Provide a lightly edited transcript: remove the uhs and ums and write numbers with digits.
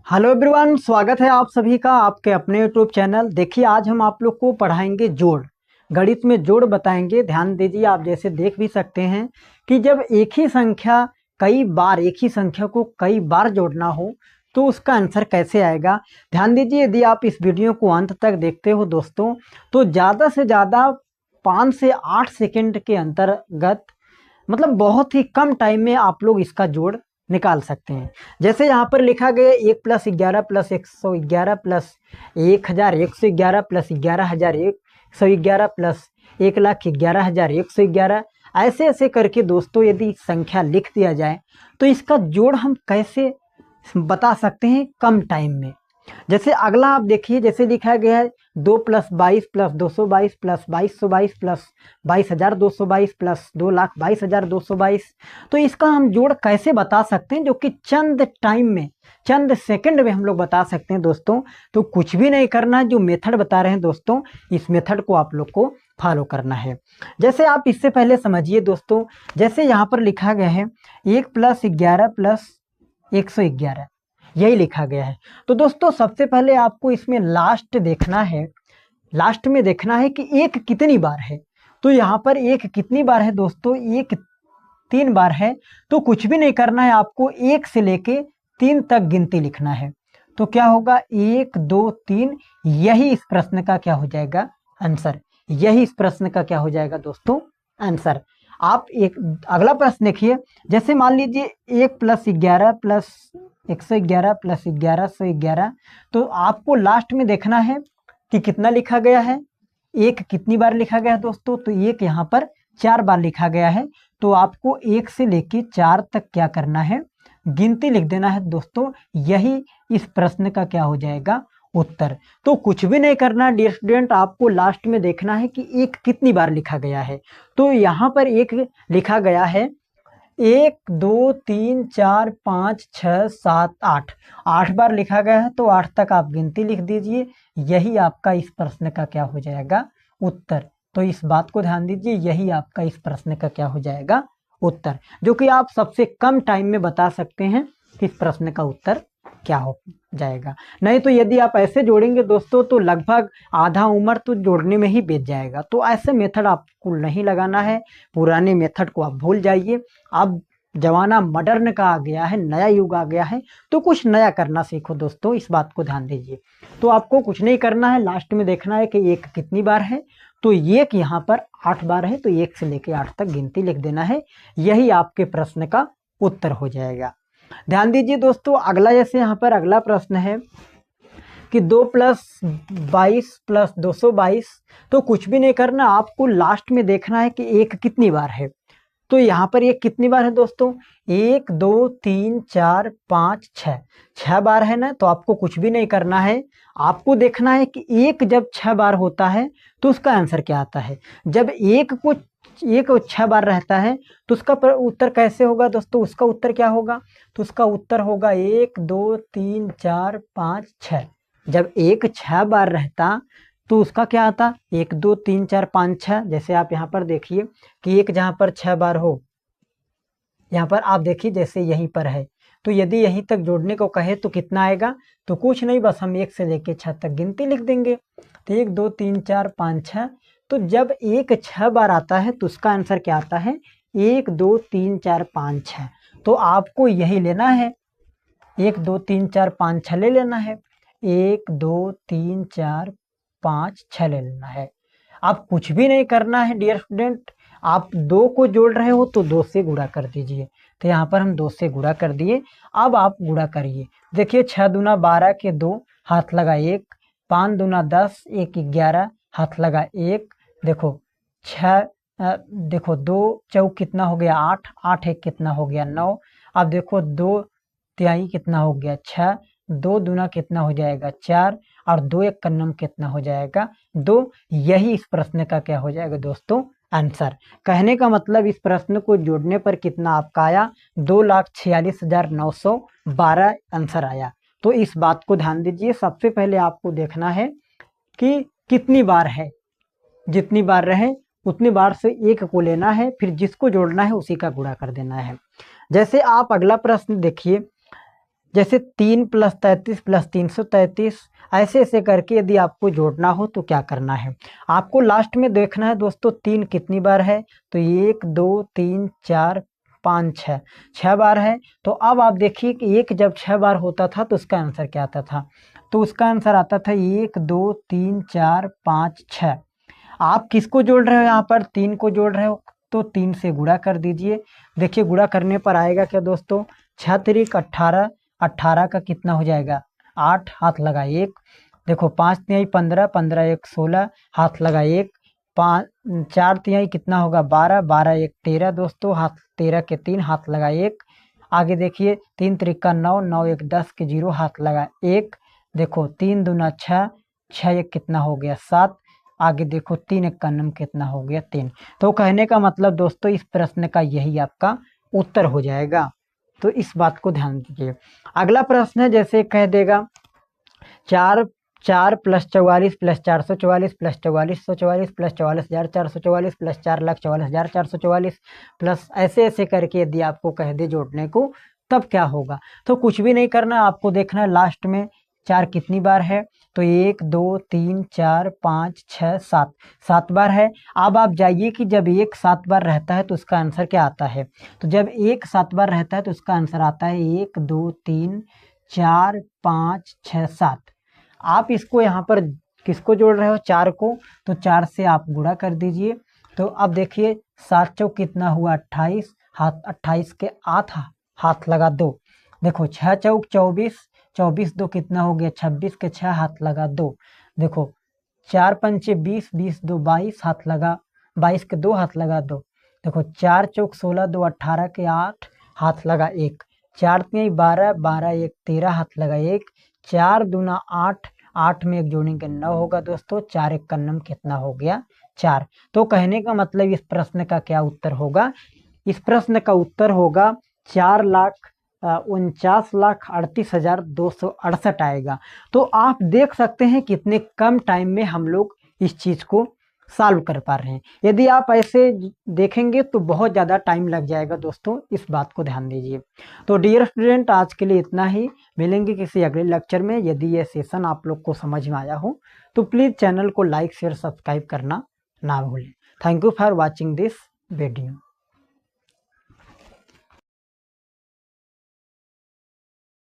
Hello everyone, स्वागत है आप सभी का आपके अपने यूट्यूब चैनल। देखिए, आज हम आप लोग को पढ़ाएंगे जोड़। गणित में जोड़ बताएंगे। ध्यान दीजिए, आप जैसे देख भी सकते हैं कि जब एक ही संख्या एक ही संख्या को कई बार जोड़ना हो तो उसका आंसर कैसे आएगा। ध्यान दीजिए, यदि आप इस वीडियो को अंत तक देखते हो दोस्तों, तो ज़्यादा से ज़्यादा 5 से 8 सेकंड के अंतर्गत, मतलब बहुत ही कम टाइम में आप लोग इसका जोड़ निकाल सकते हैं। जैसे यहाँ पर लिखा गया 1+11 प्लस 111 प्लस 1111 प्लस 11111 प्लस 1,11,111। ऐसे ऐसे करके दोस्तों यदि संख्या लिख दिया जाए तो इसका जोड़ हम कैसे बता सकते हैं कम टाइम में। जैसे अगला आप देखिए, जैसे लिखा गया है 2+22 प्लस 222 प्लस 2222 प्लस 22,222 प्लस 2,22,222। तो इसका हम जोड़ कैसे बता सकते हैं, जो कि चंद टाइम में, चंद सेकंड में हम लोग बता सकते हैं दोस्तों। तो कुछ भी नहीं करना है, जो मेथड बता रहे हैं दोस्तों, इस मेथड को आप लोग को फॉलो करना है। जैसे आप इससे पहले समझिए दोस्तों, जैसे यहाँ पर लिखा गया है 1+11 प्लस 111, यही लिखा गया है। तो दोस्तों सबसे पहले आपको इसमें लास्ट देखना है, लास्ट में देखना है कि एक कितनी बार है। तो यहाँ पर एक कितनी बार है दोस्तों, एक 3 बार है। तो कुछ भी नहीं करना है, आपको 1 से लेके 3 तक गिनती लिखना है। तो क्या होगा, 1 2 3, यही इस प्रश्न का क्या हो जाएगा आंसर। यही इस प्रश्न का क्या हो जाएगा दोस्तों आंसर। आप एक अगला प्रश्न देखिए, जैसे मान लीजिए 1+11 प्लस 111 प्लस 1111। तो आपको लास्ट में देखना है कि कितना लिखा गया है, एक कितनी बार लिखा गया है दोस्तों। तो एक यहाँ पर 4 बार लिखा गया है। तो आपको 1 से लेके 4 तक क्या करना है, गिनती लिख देना है दोस्तों। यही इस प्रश्न का क्या हो जाएगा उत्तर। तो कुछ भी नहीं करना डियर स्टूडेंट, आपको लास्ट में देखना है कि एक कितनी बार लिखा गया है। तो यहाँ पर एक लिखा गया है 1 2 3 4 5 6 7 8, 8 बार लिखा गया है। तो 8 तक आप गिनती लिख दीजिए। यही आपका इस प्रश्न का क्या हो जाएगा उत्तर। तो इस बात को ध्यान दीजिए, यही आपका इस प्रश्न का क्या हो जाएगा उत्तर, जो कि आप सबसे कम टाइम में बता सकते हैं कि इस प्रश्न का उत्तर क्या हो जाएगा। नहीं तो यदि आप ऐसे जोड़ेंगे दोस्तों तो लगभग आधा उम्र तो जोड़ने में ही बीत जाएगा। तो ऐसे मेथड आपको नहीं लगाना है, पुराने मेथड को आप भूल जाइए। अब जमाना मॉडर्न का आ गया है, नया युग आ गया है, तो कुछ नया करना सीखो दोस्तों, इस बात को ध्यान दीजिए। तो आपको कुछ नहीं करना है, लास्ट में देखना है कि एक कितनी बार है। तो एक यहाँ पर 8 बार है, तो 1 से लेकर 8 तक गिनती लिख देना है। यही आपके प्रश्न का उत्तर हो जाएगा। ध्यान दीजिए दोस्तों, अगला जैसे यहाँ पर अगला प्रश्न है कि 2+22 प्लस 222। तो कुछ भी नहीं करना, आपको लास्ट में देखना है कि एक कितनी बार है। तो यहाँ पर एक कितनी बार है दोस्तों, 1 2 3 4 5 6, 6 बार है ना। तो आपको कुछ भी नहीं करना है, आपको देखना है कि एक जब 6 बार होता है तो उसका आंसर क्या आता है। जब एक 6 बार रहता है तो उसका उत्तर कैसे होगा दोस्तों, उसका उत्तर क्या होगा। तो उसका उत्तर होगा 1 2 3 4 5 6। जब एक 6 बार रहता तो उसका क्या आता, 1 2 3 4 5 6। जैसे आप यहाँ पर देखिए कि एक जहाँ पर 6 बार हो, यहाँ पर आप देखिए जैसे यहीं पर है। तो यदि यहीं तक जोड़ने को कहे तो कितना आएगा, तो कुछ नहीं, बस हम 1 से लेके 6 तक गिनती लिख देंगे। तो 1 2 3 4 5 6। तो जब एक 6 बार आता है तो उसका आंसर क्या आता है, 1 2 3 4 5 6। तो आपको यही लेना है, 1 2 3 4 5 6 ले लेना है। 1 2 3 4 5 6 ले लेना है। आप कुछ भी नहीं करना है डियर स्टूडेंट, आप 2 को जोड़ रहे हो तो 2 से गुणा कर दीजिए। तो यहाँ पर हम 2 से गुणा कर दिए। अब आप गुणा करिए, देखिए 6 दूना 12 के 2, हाथ लगा 1, 5 दूना 10, 1 11, हाथ लगा 1। देखो 6, देखो 2 चौक कितना हो गया 8, 8 1 कितना हो गया 9। अब देखो 2 तिहाई कितना हो गया 6, 2 दूना कितना हो जाएगा 4, और 2 1 कन्नम कितना हो जाएगा 2। यही इस प्रश्न का क्या हो जाएगा दोस्तों आंसर। कहने का मतलब इस प्रश्न को जोड़ने पर कितना आपका आया, 2,46,912 आंसर आया। तो इस बात को ध्यान दीजिए, सबसे पहले आपको देखना है कि कितनी बार है, जितनी बार रहे उतनी बार से एक को लेना है, फिर जिसको जोड़ना है उसी का गुणा कर देना है। जैसे आप अगला प्रश्न देखिए, जैसे 3 + 33 + 333, ऐसे ऐसे करके यदि आपको जोड़ना हो तो क्या करना है, आपको लास्ट में देखना है दोस्तों 3 कितनी बार है। तो 1 2 3 4 5 6, 6 बार है। तो अब आप देखिए कि 1 जब 6 बार होता था तो उसका आंसर क्या आता था, तो उसका आंसर आता था 1 2 3 4 5 6। आप किसको जोड़ रहे हो, यहाँ पर 3 को जोड़ रहे हो, तो 3 से गुणा कर दीजिए। देखिए गुणा करने पर आएगा क्या दोस्तों, 6 तिरिक 18, 18 का कितना हो जाएगा 8, हाथ लगा 1। देखो 5 तिहाई 15, 15 1 16, हाथ लगा 1। 5 4 तिहाई कितना होगा 12, 12 1 13 दोस्तों, हाथ 13 के 3, हाथ लगा 1। आगे देखिए 3 तिरिका 9, 9 1 10 के 0, हाथ लगा 1। देखो 3 दूना 6, 6 1 कितना हो गया 7। आगे देखो 3 1 का नम कितना हो गया 3। तो कहने का मतलब दोस्तों इस प्रश्न का यही आपका उत्तर हो जाएगा, तो इस बात को ध्यान दीजिए। अगला प्रश्न है, जैसे कह देगा 4 4 + 44 + 444 + 4444 + 44,444 + 4,44,444 प्लस ऐसे ऐसे करके यदि आपको कह दे जोड़ने को, तब क्या होगा। तो कुछ भी नहीं करना, आपको देखना है लास्ट में 4 कितनी बार है। तो 1 2 3 4 5 6 7, 7 बार है। अब आप जाइए कि जब 1 7 बार रहता है तो उसका आंसर क्या आता है। तो जब 1 7 बार रहता है तो उसका आंसर आता है 1 2 3 4 5 6 7। आप इसको यहाँ पर किसको जोड़ रहे हो, 4 को, तो 4 से आप गुणा कर दीजिए। तो अब देखिए 7 चौक कितना हुआ 28, हाथ 28 के 8, हाथ लगा 2। देखो 6 चौक 24, 24 2 कितना हो गया 26 के 6, हाथ लगा 2। देखो 4 पंचे 20, 20 2 22, हाथ लगा 22 के 2, हाथ लगा 2। देखो 4 चौक 16 2 18 के 8, हाथ लगा 1। 4 3 12, 12 1 13, हाथ लगा 1। 4 दूना 8, 8 में 1 जोड़ेंगे 9 होगा दोस्तों। 4 1 का नम कितना हो गया 4। तो कहने का मतलब इस प्रश्न का क्या उत्तर होगा, इस प्रश्न का उत्तर होगा 4,49,38,268 आएगा। तो आप देख सकते हैं कितने कम टाइम में हम लोग इस चीज को सॉल्व कर पा रहे हैं। यदि आप ऐसे देखेंगे तो बहुत ज़्यादा टाइम लग जाएगा दोस्तों, इस बात को ध्यान दीजिए। तो डियर स्टूडेंट, आज के लिए इतना ही, मिलेंगे किसी अगले लेक्चर में। यदि ये सेशन आप लोग को समझ में आया हो तो प्लीज़ चैनल को लाइक शेयर सब्सक्राइब करना ना भूलें। Thank you for watching this video.